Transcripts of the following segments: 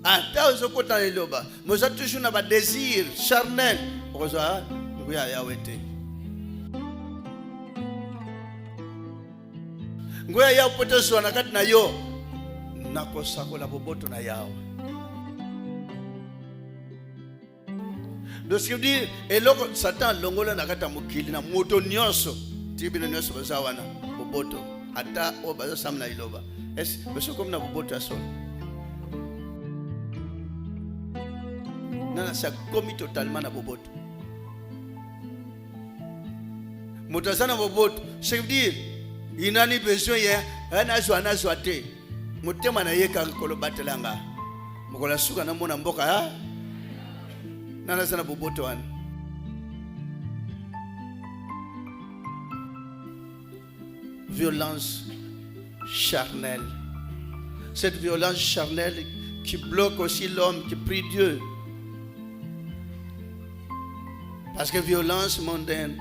ata ozokota liloba moza toujours na ba désir charnel okozwa nguya yawe te. Nguya yawe pote swana kati na yo nakosakola boboto na yawe. Donc ce qui veut dire eloko Satan longola na kata mokili na moto nyonso tibino nyonso bazawana boboto ata o baza samna iloba es beso comme na boboto ya sol. Nana ça commis totalement na boboto. Moto sana boboto, ce qui veut dire inani besoin ya ana zwa te. Motema na yeka kolo batelanga. Mokola suka na mona mboka ha. Nana sana boboto wana. Violence charnelle. Cette violence charnelle qui bloque aussi l'homme qui prie Dieu. Parce que violence mondaine,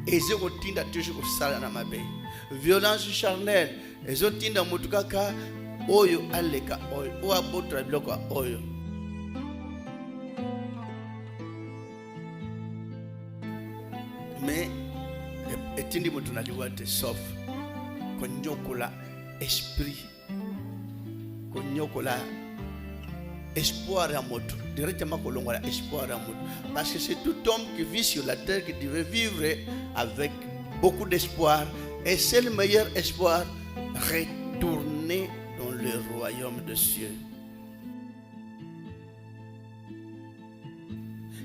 ezotinda toujours kusala na mabe. Violence charnelle, ezotinda mutukaka oyo aleka oyo, o abotra bloka oyo. Mais etindi mutu na liwate sauf konyokola esprit, konyokola espoir à moto, directement kolongola espoir à moto. Parce que c'est tout homme qui vit sur la terre qui devait vivre avec beaucoup d'espoir. Et c'est le meilleur espoir, retourner dans le royaume des cieux.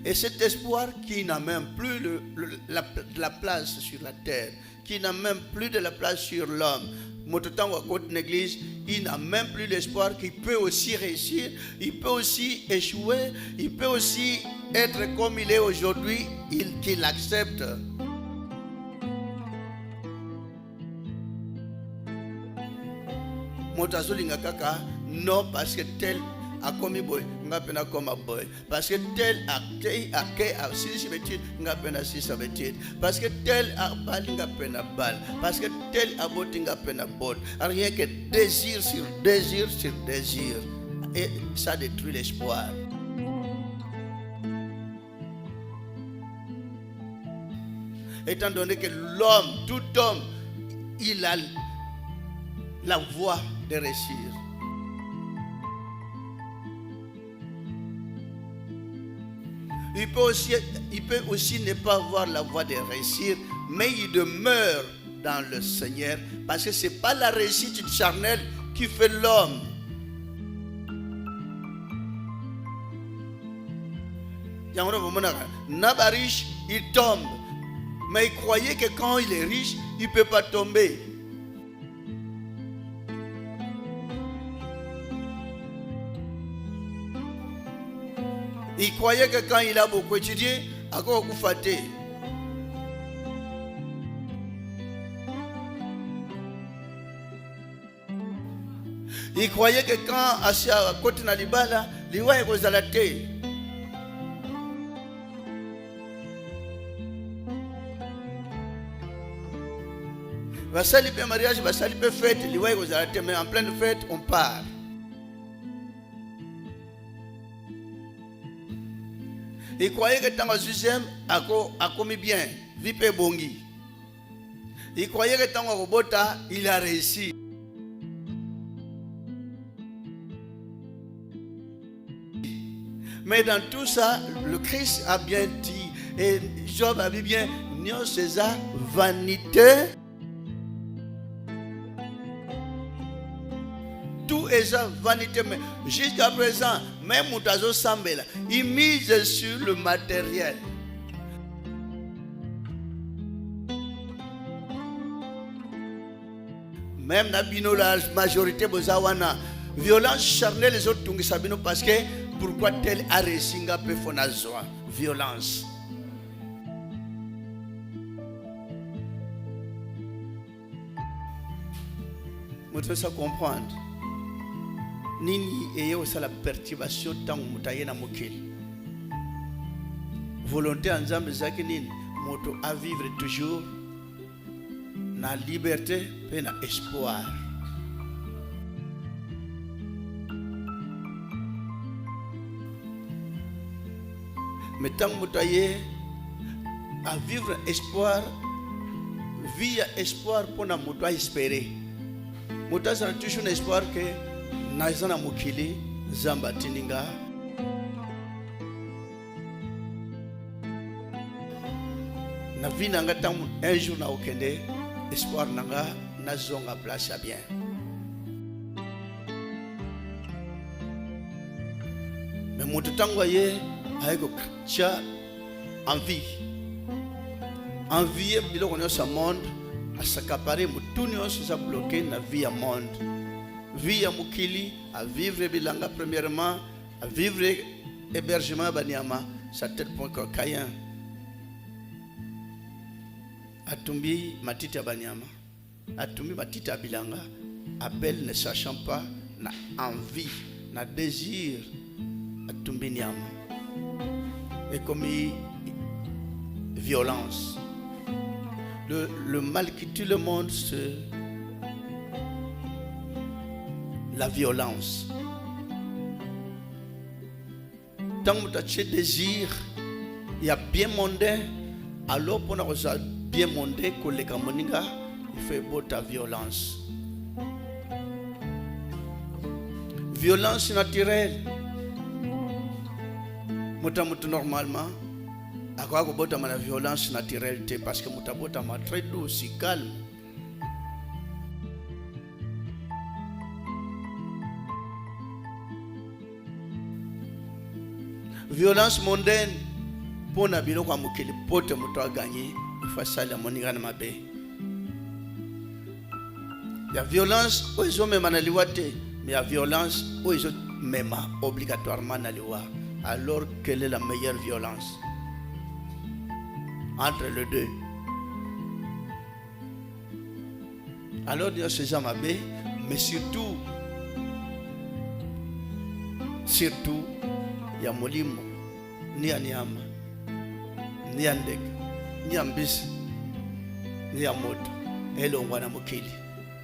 Et cet espoir qui n'a même plus la place sur la terre, qui n'a même plus de la place sur l'homme. Mototango à côté de l'église, il n'a même plus l'espoir qu'il peut aussi réussir, il peut aussi échouer, il peut aussi être comme il est aujourd'hui, qu'il accepte. Motazolinga kaka, non parce que tel a commis boy, nga pena comme boy. Parce que tel a six bêtises, nga pena six bêtises. Parce que tel a bal, nga pena bal. Parce que tel a bot, nga pena bot. Rien que désir sur désir sur désir. Et ça détruit l'espoir. Étant donné que l'homme, tout homme, il a la voie de réussir. Il peut aussi ne pas avoir la voie de réussir, mais il demeure dans le Seigneur, parce que ce n'est pas la réussite charnelle qui fait l'homme. Naba riche, il tombe, mais il croyait que quand il est riche, il ne peut pas tomber. Il croyait que quand il a beaucoup étudié, à quoi il faté. Il croyait que quand assis à côté de l'ibala, il voyait que ça la terre. Va salir le mariage, va salir le fête, il voyait que ça la terre, mais en pleine fête, on part. Il croyait que dans le deuxième, a commis bien, vipe bongi. Il croyait que dans le robota, il a réussi. Mais dans tout ça, le Christ a bien dit, et Job a dit bien, non, c'est ça, vanité. Tout est ça, vanité. Mais jusqu'à présent, même Moutazo Sambela, il mise sur le matériel. Même Nabino, la majorité, Bozawana, violence charnelle, les autres Tungi Sabino, parce que pourquoi tel a réussi à faire violence. Vous devez ça comprendre. Nini eye osa la perturbation tangu mutaye na mokili. Volonté en Nzambe zaki nini moto à vivre toujours na liberté et na espoir. Mais tant que vous à vivre espoir, via espoir pour na moto espérer. Moto ça toujours un espoir que naizana mukili zamba tininga. Na vie nanga tant un jour na okende espoir nanga na zonga place bien. Mais moto tango ye aiko cha envie. Envie biloko nyonso monde à s'accaparer mutu nyonso bloqué na vie à monde. Vie à mukili à vivre bilanga premièrement à vivre hébergement banyama ça tel point que Caïn atumbi matiti ya banyama atumbi matiti ya bilanga. Abel ne sachant pas na envie na désir atumbi nyama et commis violence. Le mal qui tue le monde, c'est la violence. Tant que tu as désir, il y a bien mondain, alors pour nous bien mondain, il fait beau ta violence. Violence naturelle. Normalement, à quoi que bota la violence naturelle parce que muta bota ma très douce, calme. Violence mondaine pour na bilo kwa mukeli pote muta gagner il faut ça la moninga na mabe. La violence aux hommes manaliwate mais la violence aux autres même obligatoirement naliwa. Alors quelle est la meilleure violence entre les deux? Alors Dieu se jamais, mais surtout, il y a molimo, ni anyama, ni andek, ni ambis, ni amoto, et l'ongwana mokili.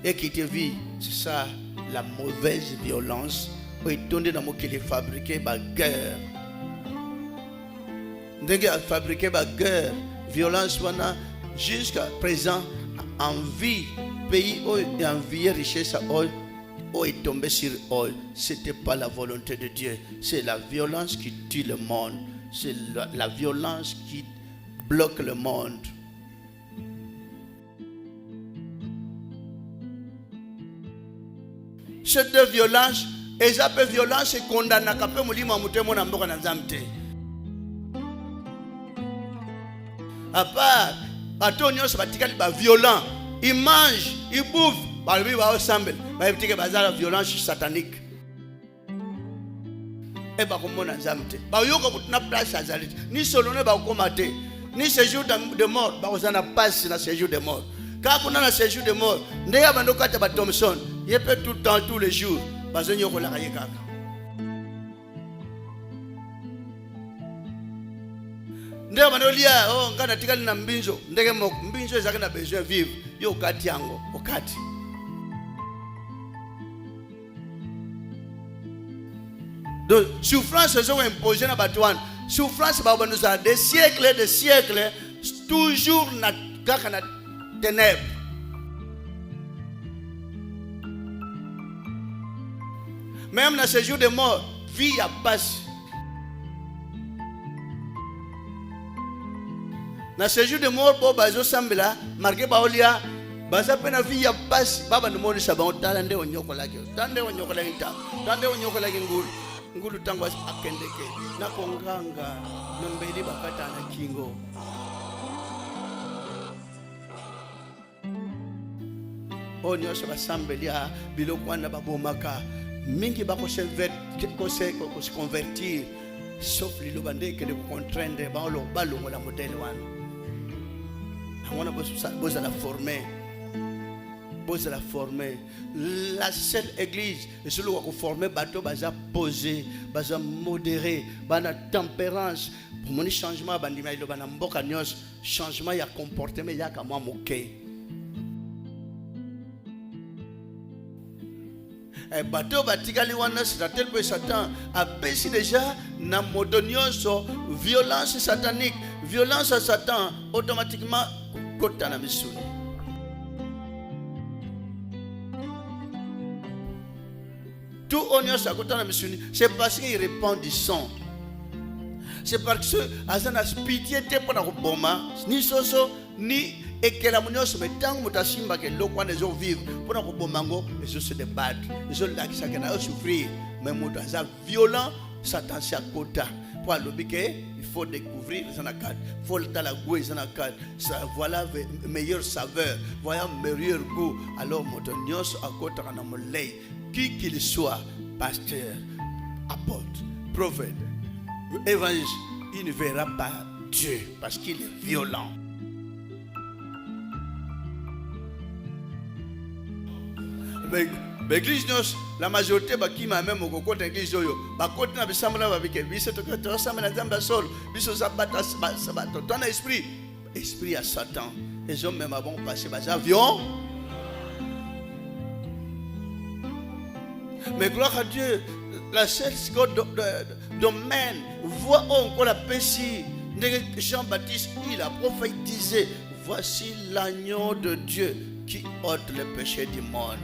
Et qui te vit, c'est ça la mauvaise violence. Et tourner dans mokili fabriqué par guerre. Ndenge a fabriqué par guerre. Violence jusqu'à présent envie pays et envie richesse est tombé sur eux. C'était pas la volonté de Dieu. C'est la violence qui tue le monde. C'est la violence qui bloque le monde. Cette violence, et ça peut violence et condamner à peu mulima mutemo na mboka na nzamte. À part, bateau nyonso batikali ba violent, ils mangent, ils bouffent, ba lui ba ensemble, ba bitike bazala violence satanique. Et ba komona nzamte. Ba yoko na place azali. Ni solone ba komate, ni séjour de mort, ba kozana passe na séjour de mort. Quand on a na séjour de mort, ndeya bandokata ba Thomson, il peut tout le temps tous les jours, ba zonyo ko la kayeka. Ndenge manolia ngana tikali na mbinzo ndenge mbinzo ezaka na besoin vivre yo okati yango okati. Donc souffrance sont imposées na batouane. Souffrance ba nous a des siècles toujours na kaka na ténèbres. Même dans ce jour de mort, vie a passé. Dans ce jour de mort, pour bazo sambela, marqué baolia, baza pena vie ya passe, baba no moni sabon talande onyoko laki, tande onyoko laki ta, tande onyoko laki ngulu tango akendeke, na konganga, nombeli bakata na kingo. Onyo saba sambelia, biloko wana babomaka, mingi bako se convertir, sauf les lobandés que de contraindre, balongo la modèle wana. On a besoin de la former. La seule église, c'est celui qui former bateau, baza posé, baza modéré, bana tempérance. Pour mon changement, bandima ilo bana mboka nyos, changement ya comportement ya kama moké. bateau batikali wana c'est à tel point Satan a baissé déjà na modonioso violence satanique, violence à Satan automatiquement kota na misuni. Tout honneur à kota na misuni, c'est parce qu'il répand du sang. C'est parce que azana pitié te pona koboma ni soso ni ekela munyoso metango mutasimba ke lokwa nezo vivre pona kobomango ezo se débattre ezo lakisa ke na souffrir mais mutu aza violent Satan si akota pour lobike il faut découvrir les anakat faut le la goût les anakat ça voilà meilleure saveur voilà meilleur goût alors mutu nyos akota na molei qui qu'il soit pasteur apôtre prophète évangile, il ne verra pas Dieu parce qu'il est violent. L'église, la majorité qui m'a même au côté de l'église, ma côté n'a pas semblé avec lui, c'est que tu as semblé dans la sol, biso sabata sabato, ton esprit à Satan, les hommes même avant passer par avion. Mais gloire à Dieu, la seule domaine voit encore la péché. Jean-Baptiste, il a prophétisé. Voici l'agneau de Dieu qui ôte le péché du monde.